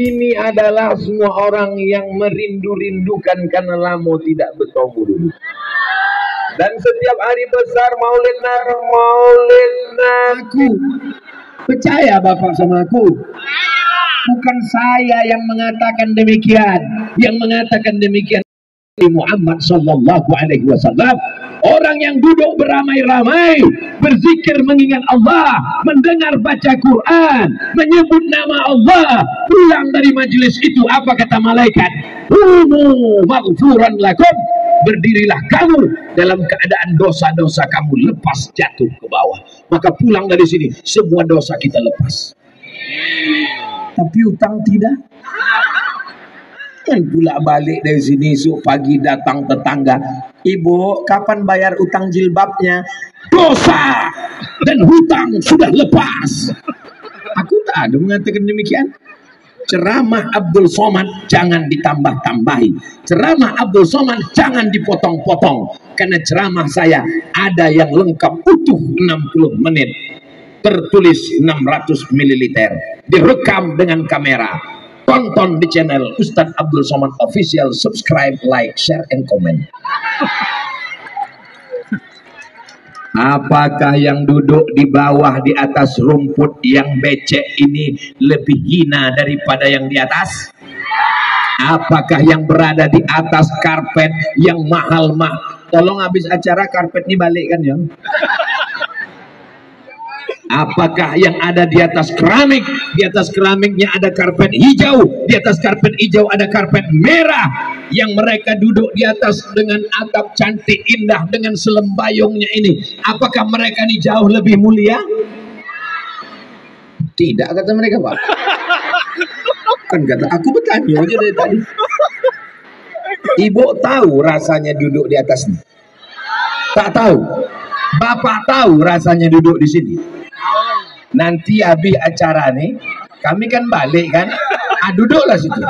ini adalah semua orang yang merindu-rindukan karena lama tidak bertemu dulu. Dan setiap hari besar Maulid Nabi. Percaya Bapak sama aku? Bukan saya yang mengatakan demikian. Yang mengatakan demikian Muhammad sallallahu alaihi wasallam. Orang yang duduk beramai-ramai, berzikir mengingat Allah, mendengar baca Quran, menyebut nama Allah, pulang dari majelis itu, apa kata malaikat? Qumu maghfuran lakum. Berdirilah kamu dalam keadaan dosa-dosa kamu lepas jatuh ke bawah. Maka pulang dari sini, semua dosa kita lepas. Tapi utang tidak. Kan pula balik dari sini, esok pagi datang tetangga, ibu kapan bayar utang jilbabnya? Dosa dan hutang sudah lepas. Aku tak ada mengatakan demikian. Ceramah Abdul Somad jangan ditambah-tambahi. Ceramah Abdul Somad jangan dipotong-potong. Karena ceramah saya ada yang lengkap utuh 60 menit. Tertulis 600 ml. Direkam dengan kamera. Tonton di channel Ustadz Abdul Somad Official. Subscribe, like, share, and comment. Apakah yang duduk di bawah di atas rumput yang becek ini lebih hina daripada yang di atas? Apakah yang berada di atas karpet yang mahal-mahal? Tolong habis acara karpet ini balik kan ya? Apakah yang ada di atas keramik? Di atas keramiknya ada karpet hijau, di atas karpet hijau ada karpet merah. Yang mereka duduk di atas dengan atap cantik indah dengan selembayungnya ini. Apakah mereka ini jauh lebih mulia? Tidak, kata mereka, Pak. Kan kata aku bertanya aja dari tadi. Ibu tahu rasanya duduk di atasnya? Tak tahu. Bapak tahu rasanya duduk di sini? Nanti habis acara nih, kami kan balik kan, duduklah situ.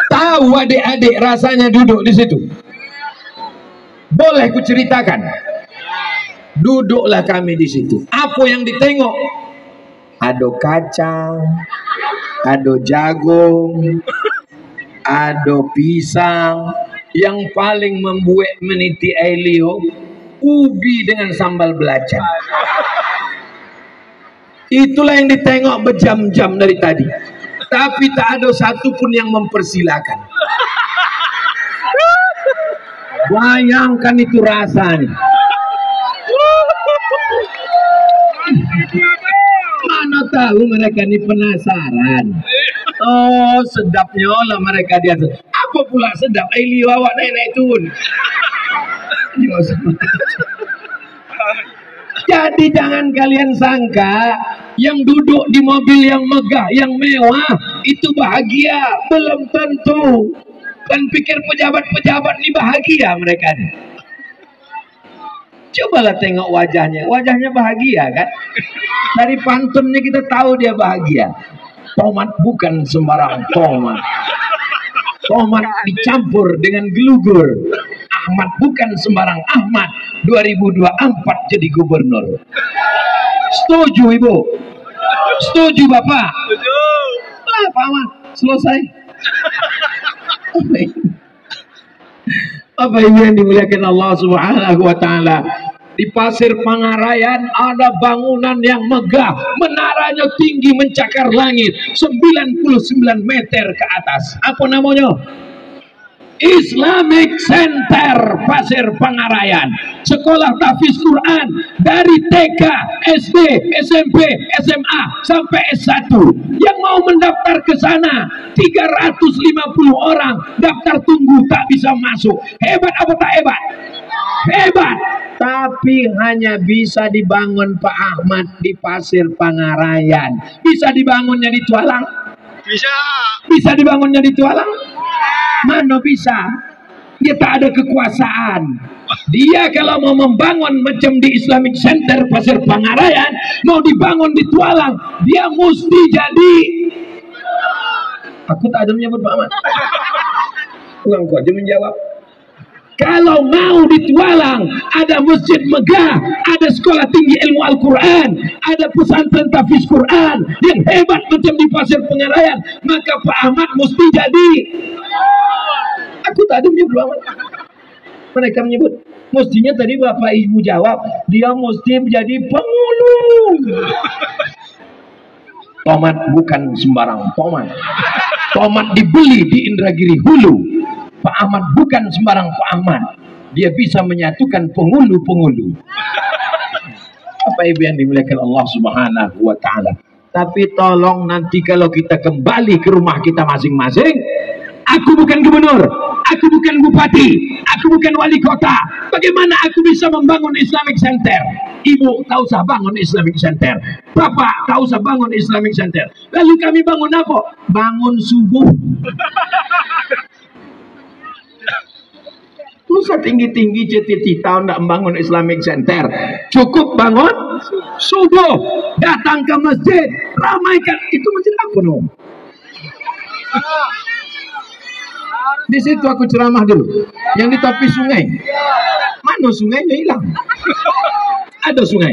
Tahu adik-adik rasanya duduk di situ? Boleh ku ceritakan? Duduklah kami di situ. Apa yang ditengok? Ada kacang, ada jagung, ada pisang. Yang paling membuat meniti Elio, ubi dengan sambal belacan. Itulah yang ditengok berjam-jam dari tadi. Tapi tak ada satupun yang mempersilakan. Bayangkan itu rasanya. Mana tahu mereka ini penasaran. Oh, sedapnya lah mereka di atas. Apa pula sedap? Eli awak naik-naik turun. Jadi jangan kalian sangka yang duduk di mobil yang megah, yang mewah itu bahagia. Belum tentu. Kan pikir pejabat-pejabat ini bahagia mereka ini. Cobalah tengok wajahnya. Wajahnya bahagia kan? Dari pantunnya kita tahu dia bahagia. Tomat bukan sembarang tomat. Tomat dicampur dengan gelugur. Ahmad bukan sembarang Ahmad. 2024 jadi gubernur. Setuju Ibu? Setuju Bapak? Setuju. Lah Pak Ahmad, selesai. Apa ini yang dimuliakan Allah Subhanahu wa taala? Di Pasir Pangarayan ada bangunan yang megah, menaranya tinggi mencakar langit 99 meter ke atas. Apa namanya? Islamic Center Pasir Pangarayan. Sekolah tahfiz Quran dari TK, SD, SMP, SMA sampai S1. Yang mau mendaftar ke sana 350 orang daftar tunggu, tak bisa masuk. Hebat apa tak hebat? Hebat. Tapi hanya bisa dibangun Pak Ahmad di Pasir Pangarayan. Bisa dibangunnya di Tualang? Bisa. Bisa dibangunnya di Tualang? Mana bisa? Dia tak ada kekuasaan. Dia kalau mau membangun macam di Islamic Center Pasir Pangarayan, mau dibangun di Tualang, dia mesti jadi. Aku tak ada menyebut Pak Ahmad. Kau aja menjawab. Kalau mau ditualang, ada masjid megah, ada sekolah tinggi ilmu Al-Quran, ada pesantren tahfiz Quran yang hebat macam di Pasir Pengarayan, maka Pak Ahmad mesti jadi. Aku tak ada menyebut Ahmad. Mereka menyebut, mestinya tadi Bapak Ibu jawab, dia mesti menjadi penghulu. Tomat bukan sembarang tomat. Tomat dibeli di Indragiri Hulu. Pak Ahmad bukan sembarang Pak Ahmad. Dia bisa menyatukan penghulu-penghulu. Apa Ibu yang dimuliakan Allah Subhanahu wa Ta'ala. Tapi tolong nanti kalau kita kembali ke rumah kita masing-masing, aku bukan gubernur, aku bukan bupati, aku bukan wali kota. Bagaimana aku bisa membangun Islamic Center? Ibu tak usah bangun Islamic Center, Bapak tak usah bangun Islamic Center. Lalu kami bangun apa? Bangun subuh. Usah tinggi-tinggi cita-cita nak membangun Islamic Center. Cukup bangun subuh, datang ke masjid, ramaikan. Itu masjid apa no? Di situ aku ceramah dulu. Yang di tepi sungai. Mana sungainya hilang? Ada sungai.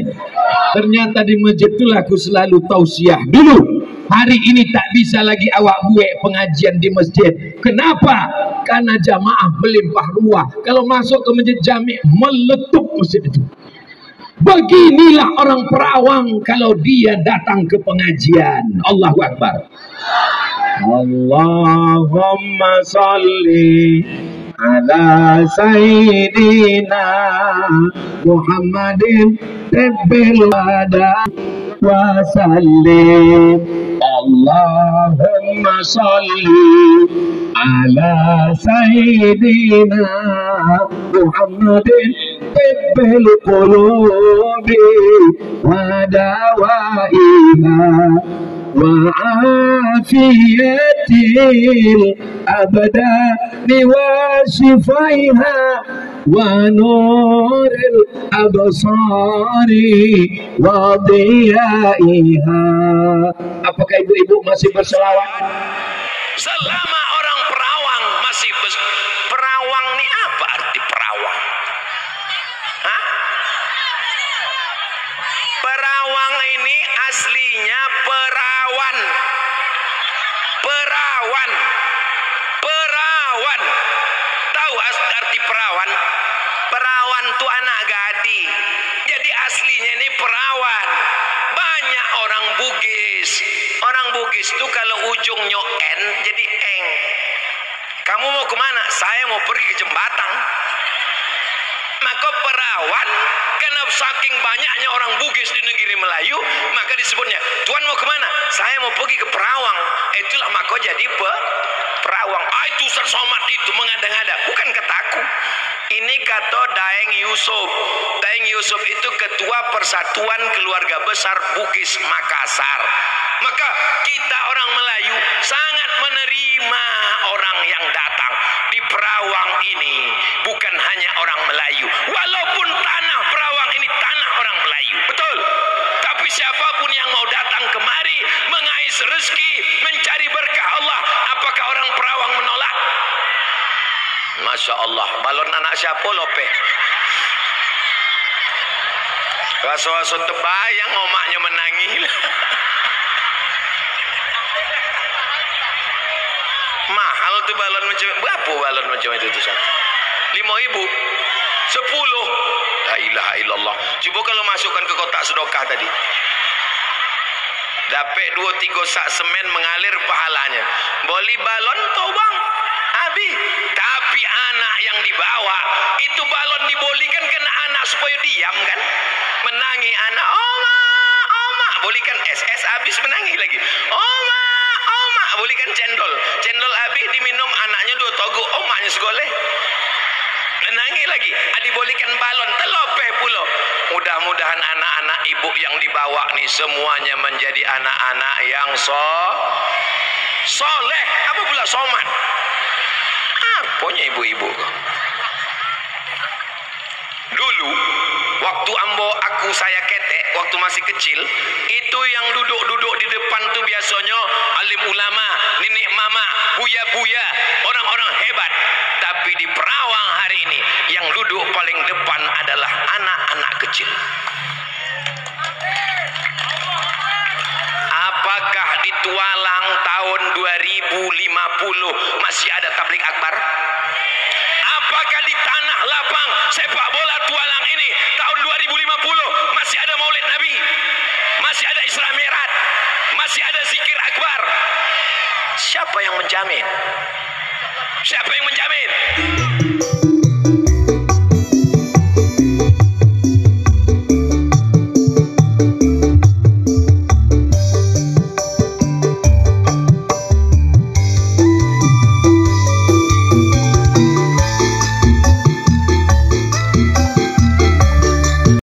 Ternyata di masjid itulah aku selalu tausiah dulu. Hari ini tak bisa lagi awak buat pengajian di masjid. Kenapa? Karena jamaah melimpah ruah. Kalau masuk ke masjid jami' meletup masjid itu. Beginilah orang Perawang kalau dia datang ke pengajian. Allahu Akbar. Allahumma salli ala Sayyidina Muhammadin tibbil wada wa sallim. Allahumma salli ala Sayyidina Muhammadin tibbil qulubi wa dawaiha وعافية الأبدان وشفائها ونور الأبصار وضيائها. Apakah ibu-ibu masih berselawat? Selama orang Perawang masih Perawang ini apa arti Perawang? Hah? Perawang ini aslinya perawan. Perawan. Perawan. Tahu arti perawan? Perawan itu anak gadi. Jadi aslinya ini perawan. Banyak orang Bugis. Orang Bugis itu kalau ujungnya N jadi eng. Kamu mau kemana? Saya mau pergi ke Jembatan. Maka perawan, karena saking banyaknya orang Bugis di negeri Melayu, maka disebutnya, Tuan mau kemana? Saya mau pergi ke Perawang. Itulah maka jadi Perawang. Itu Ustaz Somad itu mengada-ngada. Bukan kataku. Ini kata Daeng Yusuf. Daeng Yusuf itu ketua Persatuan Keluarga Besar Bugis Makassar. Maka kita orang Melayu sangat menerima orang yang datang di Perawang ini. Bukan hanya orang Melayu. Walaupun tanah Perawang ini tanah orang Melayu. Betul. Tapi siapapun yang mau datang kemari mengais rezeki, mencari berkah Allah, apakah orang Perawang menolak? Masya Allah. Balon anak siapa lope? Raso-raso terbayang omaknya menangis. Mahal tuh balon macam berapa balon macam itu tuh? 5.000, 10. La ilaha illallah. Coba kalau masukkan ke kotak sedekah tadi. Dapat 2-3 sak semen mengalir pahalanya. Beli balon tau bang. Abi. Tapi anak yang dibawa itu balon dibolikan kena anak supaya diam kan. Menangi anak. Oma, oma. Bolikan es habis menangi lagi. Oma, oma. Bolikan cendol. Cendol habis diminum anaknya 2 togok. Omaknya segoleh. Menangi lagi, dibolikan balon, telopeh pulo. Mudah-mudahan anak-anak ibu yang dibawa nih semuanya menjadi anak-anak yang soleh. Apa pula somat? Apanya ibu-ibu? Dulu, waktu saya ketek, waktu masih kecil, itu yang duduk-duduk di depan tuh biasanya alim ulama, nenek mama, buya-buya, orang-orang hebat. Tapi di Perawang hari ini duduk paling depan adalah anak-anak kecil. Apakah di Tualang tahun 2050 masih ada tablik akbar? Apakah di tanah